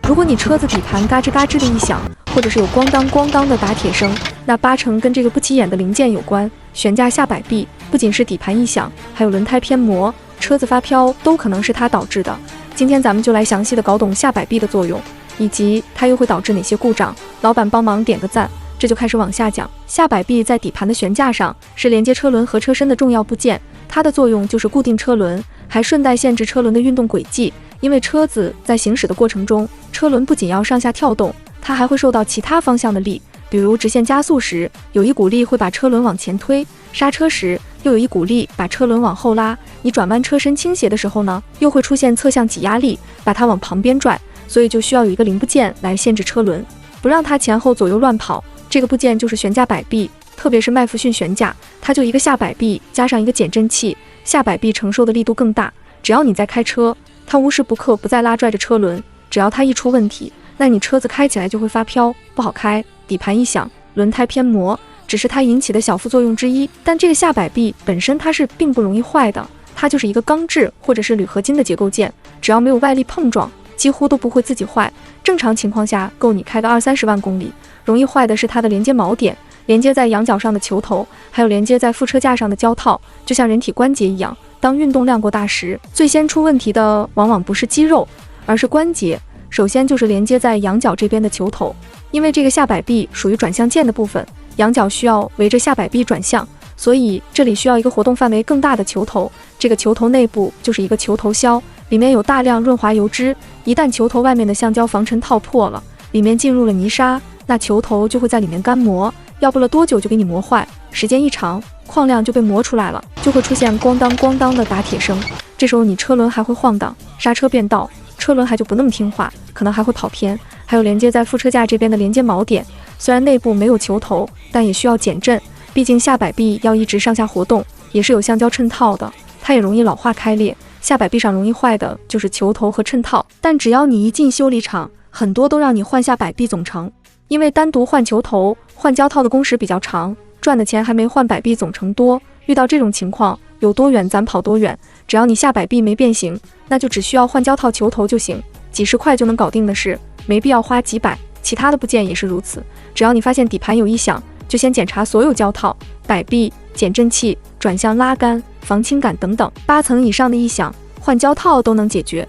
如果你车子底盘嘎吱嘎吱的一响，或者是有咣当咣当的打铁声，那80%跟这个不起眼的零件有关。悬架下摆臂不仅是底盘异响，还有轮胎偏磨、车子发飘都可能是它导致的。今天咱们就来详细的搞懂下摆臂的作用，以及它又会导致哪些故障。老板帮忙点个赞。这就开始往下讲。下摆臂在底盘的悬架上，是连接车轮和车身的重要部件，它的作用就是固定车轮，还顺带限制车轮的运动轨迹。因为车子在行驶的过程中，车轮不仅要上下跳动，它还会受到其他方向的力，比如直线加速时，有一股力会把车轮往前推；刹车时，又有一股力把车轮往后拉。你转弯车身倾斜的时候呢，又会出现侧向挤压力，把它往旁边拽，所以就需要有一个零部件来限制车轮，不让它前后左右乱跑。这个部件就是悬架摆臂，特别是麦弗逊悬架，它就一个下摆臂加上一个减震器，下摆臂承受的力度更大。只要你在开车，它无时不刻不在拉拽着车轮，只要它一出问题，那你车子开起来就会发飘，不好开，底盘一响，轮胎偏磨，只是它引起的小副作用之一。但这个下摆臂本身它是并不容易坏的，它就是一个钢制或者是铝合金的结构件，只要没有外力碰撞，几乎都不会自己坏。正常情况下够你开个20-30万公里。容易坏的是它的连接锚点，连接在仰角上的球头，还有连接在副车架上的胶套，就像人体关节一样。当运动量过大时，最先出问题的往往不是肌肉，而是关节。首先就是连接在仰角这边的球头，因为这个下摆臂属于转向键的部分，仰角需要围着下摆臂转向，所以这里需要一个活动范围更大的球头。这个球头内部就是一个球头销，里面有大量润滑油脂，一旦球头外面的橡胶防尘套破了，里面进入了泥沙，那球头就会在里面干磨，要不了多久就给你磨坏，时间一长，矿量就被磨出来了，就会出现咣当咣当的打铁声。这时候你车轮还会晃荡，刹车变道，车轮还就不那么听话，可能还会跑偏。还有连接在副车架这边的连接锚点，虽然内部没有球头，但也需要减震，毕竟下摆臂要一直上下活动，也是有橡胶衬套的，它也容易老化开裂。下摆臂上容易坏的就是球头和衬套，但只要你一进修理厂，很多都让你换下摆臂总成。因为单独换球头、换胶套的工时比较长，赚的钱还没换摆臂总成多。遇到这种情况，有多远咱跑多远，只要你下摆臂没变形，那就只需要换胶套、球头就行，几十块就能搞定的事，没必要花几百。其他的部件也是如此，只要你发现底盘有异响，就先检查所有胶套、摆臂、减震器、转向拉杆、防倾杆等等，8层以上的异响，换胶套都能解决。